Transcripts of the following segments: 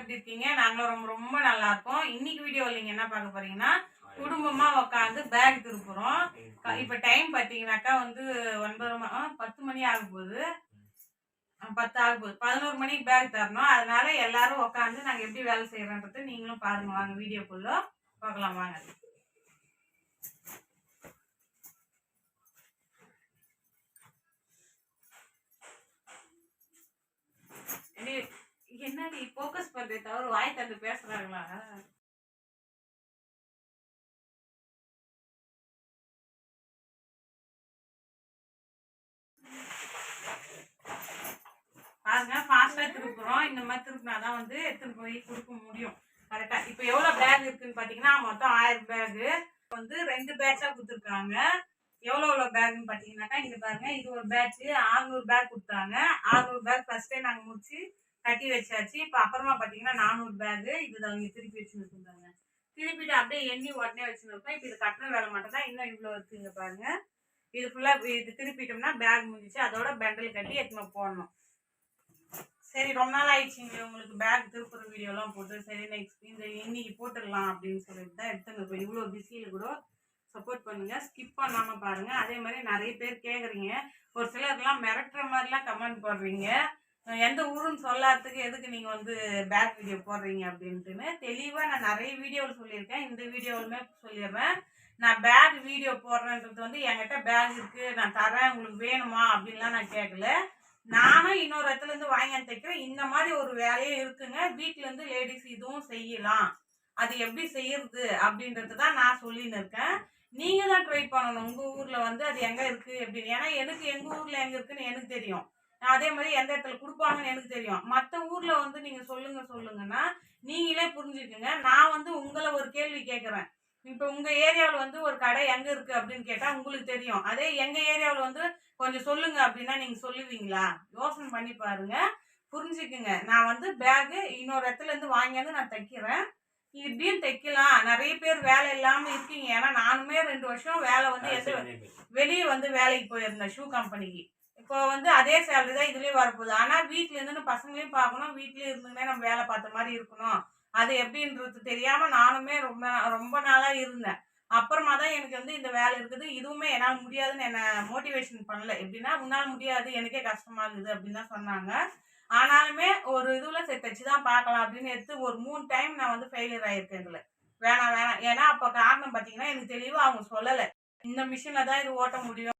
எப்படி இருக்கீங்க? நாங்களும் ரொம்ப ரொம்ப நல்லா இருக்கோம். இன்னைக்கு வீடியோவில் நீங்கள் என்ன பார்க்க போறீங்கன்னா, குடும்பமா உட்காந்து பேக் திருப்புறோம். இப்போ டைம் பார்த்தீங்கன்னாக்கா வந்து 10 மணி ஆக போகுது. 10 ஆக போகுது. 11 மணிக்கு பேக் தரணும். அதனால எல்லாரும் உட்காந்து நாங்கள் எப்படி வேலை செய்யறோன்றது நீங்களும் பாருங்க வாங்க வீடியோக்குள்ள பார்க்கலாம் வாங்க. என்னடி ஃபோக்கஸ் பண்றே தவிர வாய் தந்து பேசுறாங்களா? பாருங்க ஃபாஸ்ட்டாக திருப்புறோம். இந்த மாதிரி திருப்பினாதான் வந்து எடுத்துன்னு போய் கொடுக்க முடியும் கரெக்டாக. இப்போ எவ்வளோ பேக் இருக்குன்னு பார்த்தீங்கன்னா மொத்தம் 1000 பேகு வந்து 2 பேட்சாக கொடுத்துருக்காங்க. எவ்வளோ பேக்னு பார்த்தீங்கன்னாக்கா இங்கே பாருங்க, இது ஒரு பேட்ச் 600 பேக் கொடுத்தாங்க. 600 பேக் ஃபர்ஸ்டே நாங்கள் முடிச்சு கட்டி வச்சாச்சு. இப்போ அப்புறமா பார்த்தீங்கன்னா 400 பேகு இது அவங்க திருப்பி வச்சுன்னு இருந்தாங்க. திருப்பிட்டு அப்படியே எண்ணி உடனே வச்சுன்னு இருக்கோம். இப்போ இது கட்டின வேலை மட்டும் தான் இன்னும் இவ்வளோ இருக்குங்க பாருங்க. இது ஃபுல்லாக இது திருப்பிட்டோம்னா பேக் முடிஞ்சிச்சு. அதோட பெண்டல் கட்டி எடுத்துன்னு போடணும். சரி, ரொம்ப நாள் ஆயிடுச்சுங்க உங்களுக்கு பேக் திருப்புற வீடியோலாம் போட்டு. சரி நெக்ஸ்ட் இந்த இன்னைக்கு போட்டுடலாம் அப்படின்னு சொல்லிட்டு தான் எடுத்துங்க. இப்போ இவ்வளோ பிஸியில் கூட சப்போர்ட் பண்ணுங்க, ஸ்கிப் பண்ணாமல் பாருங்க. அதே மாதிரி நிறைய பேர் கேட்குறீங்க, ஒரு சிலர்லாம் மிரட்டுற மாதிரிலாம் கமெண்ட் போடுறீங்க. எந்த ஊருன்னு சொல்லாததுக்கு எதுக்கு நீங்கள் வந்து பேக் வீடியோ போடுறீங்க அப்படின்ட்டுன்னு தெளிவாக நான் நிறைய வீடியோவில் சொல்லியிருக்கேன். இந்த வீடியோவுமே சொல்லிடுறேன். நான் பேக் வீடியோ போடுறேன்றது வந்து என்கிட்ட பேக் இருக்குது நான் தரேன் உங்களுக்கு வேணுமா அப்படின்லாம் நான் கேட்கல. நானும் இன்னொரு இடத்துல இருந்து வாங்கி தைக்கிறேன். இந்த மாதிரி ஒரு வேலையே இருக்குங்க. வீட்டுல இருந்து லேடிஸ் இதுவும் செய்யலாம். அது எப்படி செய்யறது அப்படின்றது தான் நான் சொல்லின்னு இருக்கேன். நீங்க தான் ட்ரை பண்ணணும். உங்க ஊர்ல வந்து அது எங்க இருக்கு அப்படின்னு. ஏன்னா எனக்கு எங்க ஊர்ல எங்க இருக்குன்னு எனக்கு தெரியும். அதே மாதிரி எந்த இடத்துல கொடுப்பாங்கன்னு எனக்கு தெரியும். மற்ற ஊர்ல வந்து நீங்க சொல்லுங்கன்னா நீங்களே புரிஞ்சுக்குங்க. நான் வந்து உங்களை ஒரு கேள்வி கேட்குறேன். இப்போ உங்க ஏரியாவில் வந்து ஒரு கடை எங்க இருக்கு அப்படின்னு கேட்டா உங்களுக்கு தெரியும். அதே எங்க ஏரியாவில் வந்து கொஞ்சம் சொல்லுங்க அப்படின்னா நீங்க சொல்லுவீங்களா? யோசனை பண்ணி பாருங்க, புரிஞ்சுக்குங்க. நான் வந்து பேகு இன்னொரு இடத்துல இருந்து வாங்கியாந்து நான் தைக்கிறேன். இப்படியும் தைக்கலாம். நிறைய பேர் வேலை இல்லாம இருக்கீங்க. ஏன்னா நானுமே 2 வருஷம் வேலை வந்து வெளியே வந்து வேலைக்கு போயிருந்தேன் ஷூ கம்பெனிக்கு. இப்போ வந்து அதே சேலரி தான் இதுலயும் வரப்போகுது. ஆனா வீட்டுல இருந்து பசங்களையும் பார்க்கணும், வீட்லயே இருந்துன்னே நம்ம வேலை பார்த்த மாதிரி இருக்கணும். அது எப்படின்றது தெரியாம நானுமே ரொம்ப ரொம்ப நாளா இருந்தேன். அப்புறமா தான் எனக்கு வந்து இந்த வேலை இருக்குது. இதுவுமே என்னால் முடியாதுன்னு என்ன மோட்டிவேஷன் பண்ணல. எப்படின்னா உன்னால் முடியாது, எனக்கே கஷ்டமா இருக்குது அப்படின்னு தான் சொன்னாங்க. ஆனாலுமே ஒரு இதுல சரி தைச்சு தான் பார்க்கலாம் அப்படின்னு எடுத்து ஒரு 3 டைம் நான் வந்து ஃபெயிலியர் ஆயிருக்கேன் இதுல. வேணாம் வேணாம். ஏன்னா அப்போ காரணம் பார்த்தீங்கன்னா எனக்கு தெளிவா அவங்க சொல்லலை. இந்த மிஷின்ல தான் இது ஓட்ட முடியும்.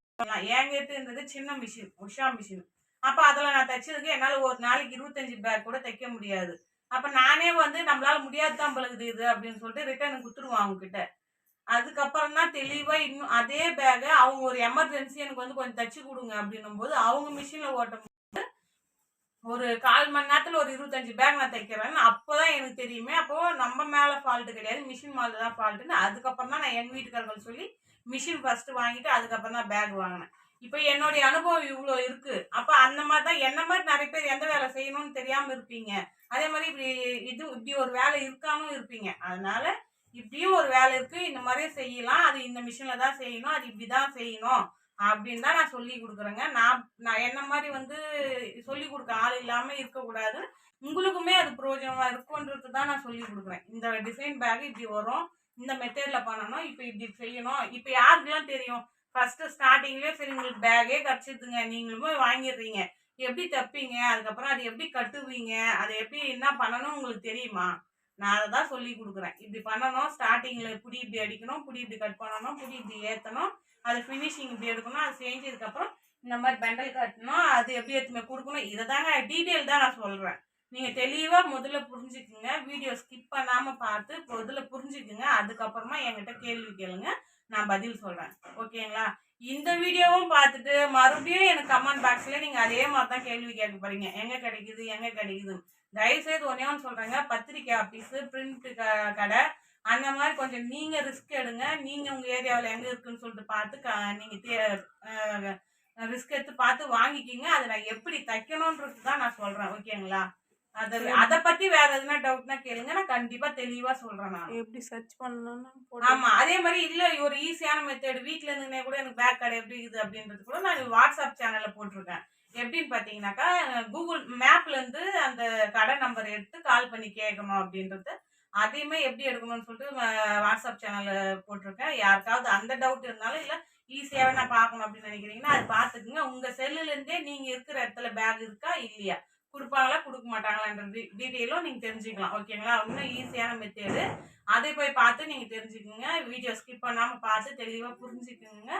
என்கிட்ட இருந்தது சின்ன மிஷின், உஷா மிஷின். அப்போ அதில் நான் தைச்சதுக்கு என்னால் ஒரு நாளைக்கு 25 பேக் கூட தைக்க முடியாது. அப்போ நானே வந்து நம்மளால முடியாது தான் பழகுது இது அப்படின்னு சொல்லிட்டு ரிட்டர்ன் கொடுத்துருவோம் அவங்க கிட்ட. அதுக்கப்புறம் தான் தெளிவா இன்னும் அதே பேக அவங்க ஒரு எமர்ஜென்சி எனக்கு வந்து கொஞ்சம் தச்சு கொடுங்க அப்படின்னும் போது அவங்க மிஷின்ல ஓட்டும் ஒரு 1/4 மணி நேரத்துல ஒரு 25 பேக் நான் தைக்கிறேன்னு அப்போதான் எனக்கு தெரியுமே. அப்போ நம்ம மேல ஃபால்ட்டு கிடையாது, மிஷின் மேல தான் ஃபால்ட்டுன்னு. அதுக்கப்புறம் தான் நான் எங்க வீட்டுக்காரர்கள் சொல்லி மிஷின் ஃபர்ஸ்ட் வாங்கிட்டு அதுக்கப்புறம் தான் பேக் வாங்கினேன். இப்போ என்னுடைய அனுபவம் இவ்வளோ இருக்கு. அப்ப அந்த மாதிரி தான் என்ன மாதிரி நிறைய பேர் எந்த வேலை செய்யணும்னு தெரியாம இருப்பீங்க. அதே மாதிரி இப்படி ஒரு வேலை இருக்காம இருப்பீங்க. அதனால இப்படியும் ஒரு வேலை இருக்கு, இந்த மாதிரி செய்யலாம், அது இந்த மிஷின்ல தான் செய்யணும், அது இப்படிதான் செய்யணும் அப்படின்னு தான் நான் சொல்லி கொடுக்குறேங்க. நான் என்ன மாதிரி வந்து சொல்லி கொடுக்க ஆள் இல்லாம இருக்கக்கூடாது. உங்களுக்குமே அது பிரயோஜனமா இருக்கும்ன்றது தான் நான் சொல்லி கொடுக்குறேன். இந்த டிசைன் பேக் இப்படி வரும், இந்த மெத்தட்ல பண்ணணும், இப்போ இப்படி செய்யணும். இப்போ யாருக்கெல்லாம் தெரியும்? ஃபர்ஸ்ட் ஸ்டார்டிங்லேயே சரி உங்களுக்கு பேக்கே கிடச்சிதுங்க, நீங்களுமே வாங்கிடுறீங்க, எப்படி தைப்பீங்க, அதுக்கப்புறம் அது எப்படி கட்டுவீங்க, அதை எப்படி என்ன பண்ணணும் உங்களுக்கு தெரியுமா? நான் அதை தான் சொல்லி கொடுக்குறேன். இப்படி பண்ணணும், ஸ்டார்டிங்கில் புடி இப்படி அடிக்கணும், புடி இப்படி கட் பண்ணணும், புடி இப்படி ஏற்றணும், அது ஃபினிஷிங் இப்படி எடுக்கணும், அது செஞ்சதுக்கப்புறம் இந்த மாதிரி பெண்டல் கட்டணும், அது எப்படி எடுத்துமே கொடுக்கணும். இதை தாங்க டீட்டெயில் தான் நான் சொல்கிறேன். நீங்கள் தெளிவாக முதல்ல புரிஞ்சுக்குங்க. வீடியோ ஸ்கிப் பண்ணாமல் பார்த்து முதல்ல புரிஞ்சுக்குங்க. அதுக்கப்புறமா என்கிட்ட கேள்வி கேளுங்க, நான் பதில் சொல்கிறேன். ஓகேங்களா? இந்த வீடியோவும் பார்த்துட்டு மறுபடியும் எனக்கு கமெண்ட் பாக்ஸில் நீங்கள் அதே மாதிரி தான் கேள்வி கேட்க போகிறீங்க, எங்கே கிடைக்குது எங்கே கிடைக்குது. தயவுசெய்து ஒன்றே ஒன்று சொல்கிறேங்க, பத்திரிக்கை ஆஃபீஸு, பிரிண்ட் கடை அந்த மாதிரி கொஞ்சம் நீங்கள் ரிஸ்க் எடுங்க. நீங்கள் உங்கள் ஏரியாவில் எங்கே இருக்குன்னு சொல்லிட்டு பார்த்து நீங்கள் ரிஸ்க் எடுத்து பார்த்து வாங்கிக்கிங்க. அதை நான் எப்படி தைக்கணுன்றது தான் நான் சொல்கிறேன். ஓகேங்களா? அதை பற்றி வேற எதுனா டவுட்னா கேளுங்க, நான் கண்டிப்பாக தெளிவாக சொல்கிறேன். நான் எப்படி சர்ச் பண்ணணும்னு. ஆமாம், அதே மாதிரி இல்லை ஒரு ஈஸியான மெத்தட் வீட்டில் இருந்துனே கூட எனக்கு பேக் கடை எப்படி இருக்குது அப்படின்றது கூட நான் வாட்ஸ்அப் சேனலில் போட்டிருக்கேன். எப்படின்னு பார்த்தீங்கன்னாக்கா, கூகுள் மேப்லேருந்து அந்த கடை நம்பர் எடுத்து கால் பண்ணி கேட்கணும் அப்படின்றது. அதையுமே எப்படி எடுக்கணும்னு சொல்லிட்டு வாட்ஸ்அப் சேனல்ல போட்டிருக்கேன். யாருக்காவது அந்த டவுட் இருந்தாலும், இல்ல ஈஸியாவே நான் பார்க்கணும் அப்படின்னு நினைக்கிறீங்கன்னா, அது பார்த்துக்குங்க. உங்க செல்லுலேருந்தே நீங்க இருக்கிற இடத்துல பேக் இருக்கா? இல்லையா? குடுப்பாங்களா? குடுக்க மாட்டாங்களான்ற டீட்டெயிலும் நீங்க தெரிஞ்சுக்கலாம். ஓகேங்களா? இன்னும் ஈஸியான மெத்தேடு. அதை போய் பார்த்து நீங்க தெரிஞ்சுக்கங்க. வீடியோ ஸ்கிப் பண்ணாம பார்த்து தெளிவா புரிஞ்சுக்கங்க.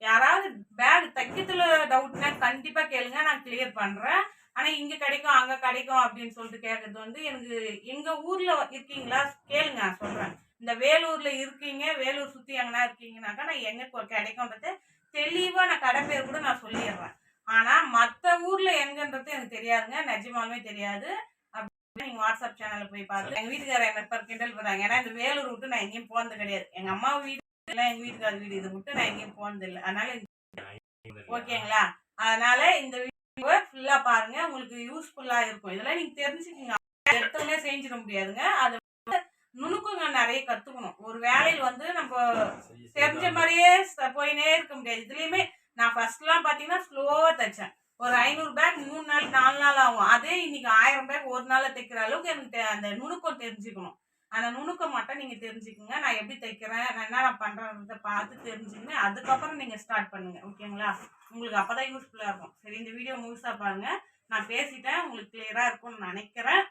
யாராவது பேக் தைக்கிறதுல டவுட்னா கண்டிப்பா கேளுங்க. நான் கிளியர் பண்றேன். ஆனா இங்க கிடைக்கும், அங்க கிடைக்கும் அப்படின்னு சொல்லிட்டு கேட்கறது வந்து எனக்கு எங்க ஊர்ல இருக்கீங்களா? கேளுங்க நான் சொல்றேன். இந்த வேலூர்ல இருக்கீங்க, வேலூர் சுத்தி எங்கனா இருக்கீங்கன்னாக்கா நான் எங்க கிடைக்கும்ன்றது தெளிவா நான் கடை பேர் கூட நான் சொல்லிடுறேன். ஆனா மத்த ஊர்ல எங்கன்றது எனக்கு தெரியாதுங்க. நிஜமாலுமே தெரியாது. நீங்க வாட்ஸ்அப் சேனல்ல போய் பார்த்து எங்க வீட்டுக்காரர் என்ன கிண்டல் பண்றாங்க. ஏன்னா இந்த வேலூர் விட்டு நான் எங்கேயும் போனது கிடையாது. எங்க அம்மா வீடு எங்க வீட்டுக்காரர் வீடு இதை விட்டு நான் எங்கேயும் போனது இல்லை. அதனால ஓகேங்களா? அதனால இந்த வீடியோவை ஃபுல்லா பாருங்க. உங்களுக்கு யூஸ்ஃபுல்லா இருக்கும். இதெல்லாம் நீங்க தெரிஞ்சுக்கங்க. எடுத்தோடனே செஞ்சிட முடியாதுங்க. அது நுணுக்கங்க நிறைய கத்துக்கணும். ஒரு வேலையில் வந்து நம்ம தெரிஞ்ச மாதிரியே போயினே இருக்க முடியாது. இதுலயுமே நான் ஃபர்ஸ்ட்லாம் பாத்தீங்கன்னா ஸ்லோவா தைச்சேன். ஒரு 500 பேக் 3 நாள் 4 நாள் ஆகும். அதே இன்னைக்கு 1000 பேக் ஒரு நாள்ல தைக்கிற அளவுக்கு எனக்கு அந்த நுணுக்கம் தெரிஞ்சுக்கணும். அந்த நுணுக்கம் மட்டும் நீங்க தெரிஞ்சுக்கங்க. நான் எப்படி தைக்கிறேன், நான் என்ன பண்றேன்றத பார்த்து தெரிஞ்சுங்க. அதுக்கப்புறம் நீங்க ஸ்டார்ட் பண்ணுங்க. ஓகேங்களா? உங்களுக்கு அப்பதான் யூஸ்ஃபுல்லா இருக்கும். சரி, இந்த வீடியோ முழுசா பாருங்க. நான் பேசிட்டேன், உங்களுக்கு கிளியரா இருக்கும்னு நினைக்கிறேன்.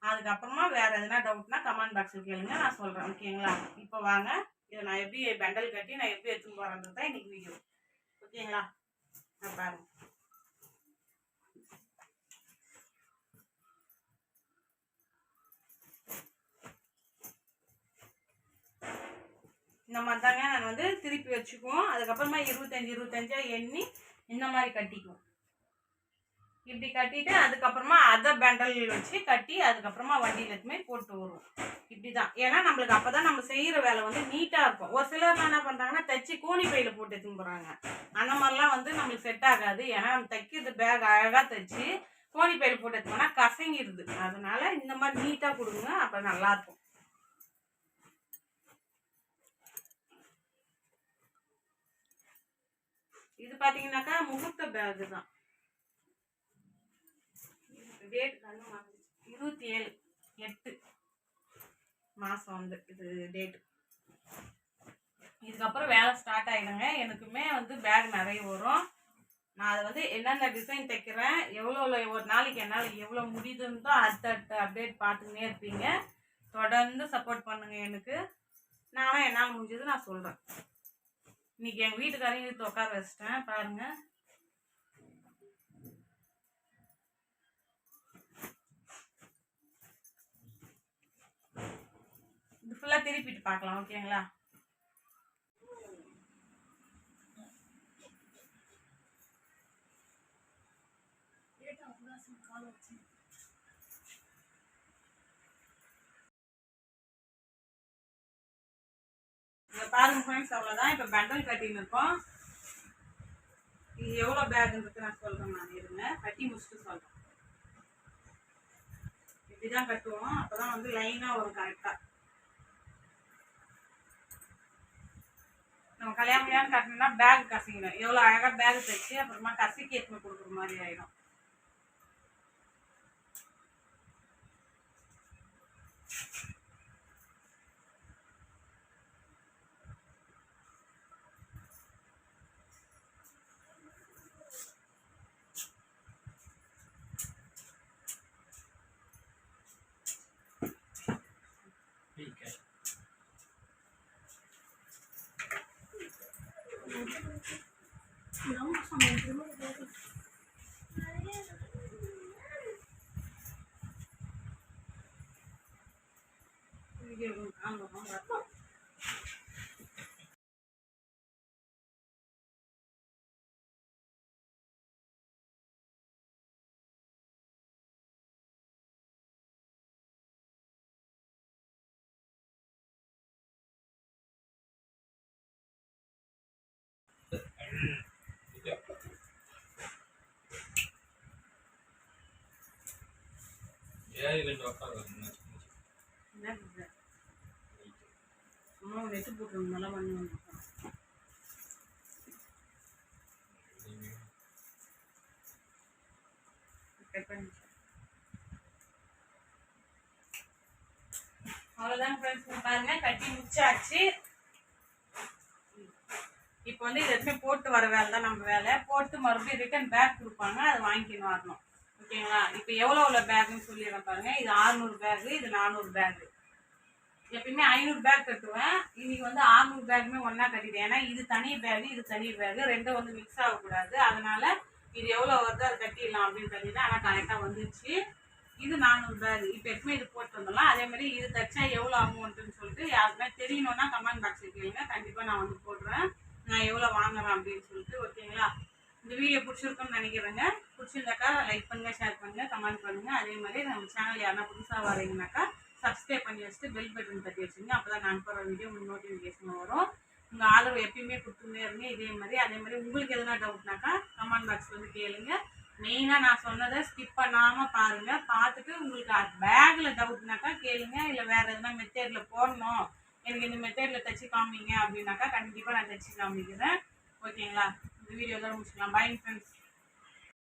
அதுக்கப்புறமா வேற எதனா டவுட்னா கமெண்ட் பாக்ஸில் கேளுங்க, நான் சொல்றேன். ஓகேங்களா? இப்போ வாங்க, இதை நான் எப்படி பெண்டல் கட்டி நான் எப்படி எடுத்துன்னு போறேன்றது தான் இன்னைக்கு வீடியோ. ஓகேங்களா? நான் பாருங்க. இந்த மாதிரி தாங்க நான் வந்து திருப்பி வச்சுக்குவோம். அதுக்கப்புறமா 25 எண்ணி இந்த மாதிரி கட்டிக்குவோம். இப்படி கட்டிட்டு அதுக்கப்புறமா அதை பெண்டல் வச்சு கட்டி அதுக்கப்புறமா வண்டியில எதுவுமே போட்டு வருவோம். இப்படிதான். ஏன்னா நம்மளுக்கு அப்பதான் நம்ம செய்யற வேலை வந்து நீட்டா இருக்கும். ஒரு சிலர்லாம் என்ன பண்றாங்கன்னா தைச்சி கோணி பையில போட்டு எடுத்துன்னு போறாங்க. அந்த மாதிரிலாம் வந்து நம்மளுக்கு செட் ஆகாது. ஏன்னா நம்ம தைக்கிறது பேக் அழகா தைச்சு கோணி பையில போட்டு எடுத்தோம்னா கசங்கிடுது. அதனால இந்த மாதிரி நீட்டா கொடுங்க, அப்ப நல்லா இருக்கும். இது பாத்தீங்கன்னாக்கா முகூர்த்த பேக் தான். டேட் 27/8 மாசம் வந்து இது டேட். இதுக்கப்புறம் வேலை ஸ்டார்ட் ஆயிடுங்க. எனக்குமே வந்து பேக் நிறைய வரும். நான் அதை வந்து என்னென்ன டிசைன் தைக்கிறேன், எவ்வளோ ஒரு நாளைக்கு என்னால் எவ்வளோ முடியுதுன்னு தான் அடுத்த அப்டேட் பார்த்துக்கினே இருப்பீங்க. தொடர்ந்து சப்போர்ட் பண்ணுங்க எனக்கு. நானும் என்னால் முடிஞ்சது நான் சொல்கிறேன். இன்னைக்கு எங்கள் வீட்டுக்காரையும் இழுத்து உட்கார வச்சிட்டேன் பாருங்க. இது ஃபுல்லாக திருப்பிட்டு பார்க்கலாம். ஓகேங்களா? இங்க பாருங்க ஃப்ரெண்ட்ஸ், அவ்வளோதான். இப்போ பெண்டல் கட்டின்னு இருக்கோம். இது எவ்வளோ பேக்ன்றது நான் சொல்கிறேன். நான் இருங்க கட்டி முடிச்சுட்டு சொல்கிறேன். இப்படிதான் கட்டுவோம். அப்போதான் வந்து லைனாக வரும் கரெக்டாக. நம்ம கல்யாணம் கட்டணும்னா பேக் கசிக்கணும். எவ்வளோ அழகாக பேக் தைச்சு அப்புறமா கசிக்கு எடுத்துன்னு கொடுக்குற மாதிரி ஆகிடும். நெட்டு போட்டுருங்க, நல்லா பண்ணுவாங்க. கட் பண்ணி அவ்வளோதான் ஃப்ரெண்ட்ஸ். பாருங்க கட்டி முடிச்சாச்சு. இப்போ வந்து இது எதுவுமே போட்டு வர வேலை தான் நம்ம வேலை. போட்டு மறுபடியும் ரிட்டன் பேக் கொடுப்பாங்க, அதை வாங்கிக்கின்னு வரணும். ஓகேங்களா? இப்போ எவ்வளோ பேக்குன்னு சொல்லிடுறேன் பாருங்க. இது 600 பேக்கு, இது 400 பேக்கு. எப்பயுமே 500 பேக் கட்டுவேன். இன்னைக்கு வந்து 600 பேக்குமே ஒன்றா கட்டிட்டேன். ஏன்னா இது தனி பேகு, இது தனி பேகு, ரெண்டும் வந்து மிக்ஸ் ஆகக்கூடாது. அதனால இது எவ்வளோ வருதோ அதை கட்டிடலாம் அப்படின்னு கட்டிட்டேன். ஆனால் கரெக்டாக வந்துடுச்சு. இது 400 பேக். இப்போ எப்பவுமே இது போட்டு வந்துடலாம். அதே மாதிரி இது தைச்சா எவ்வளோ அமௌண்ட்டுன்னு சொல்லிட்டு யாருக்குமே தெரியணும்னா கமெண்ட் பாக்ஸில் கேளுங்க. கண்டிப்பாக நான் வந்து போடுறேன் நான் எவ்வளோ வாங்குறேன் அப்படின்னு சொல்லிட்டு. ஓகேங்களா? இந்த வீடியோ பிடிச்சிருக்குன்னு நினைக்கிறேங்க. பிடிச்சிருந்தாக்கா லைக் பண்ணுங்கள், ஷேர் பண்ணுங்கள், கமெண்ட் பண்ணுங்கள். அதே மாதிரி நம்ம சேனல் யாருன்னா புதுசாக வரீங்கனாக்கா சப்ஸ்கிரைப் பண்ணி வச்சுட்டு பெல் பட்டன் தட்டி வச்சுங்க. அப்போ தான் நான் போகிற வீடியோ உங்களுக்கு நோட்டிஃபிகேஷன் வரும். உங்கள் ஆதரவு எப்பயுமே கொடுத்துட்டே இருங்க. அதே மாதிரி உங்களுக்கு எதனா டவுட்னாக்கா கமெண்ட் பாக்ஸில் வந்து கேளுங்க. மெயினாக நான் சொன்னதை ஸ்கிப் பண்ணாமல் பாருங்கள். பார்த்துட்டு உங்களுக்கு பேக்கில் டவுட்னாக்கா கேளுங்க. இல்லை வேறு எதனா மெத்தேடில் போடணும், எனக்கு இந்த மெத்தேடில் தைச்சி காமிங்க அப்படின்னாக்கா கண்டிப்பாக நான் தைச்சி காமிக்கிறேன். ஓகேங்களா? இந்த வீடியோ தான் முடிச்சுக்கலாம். Bye friends.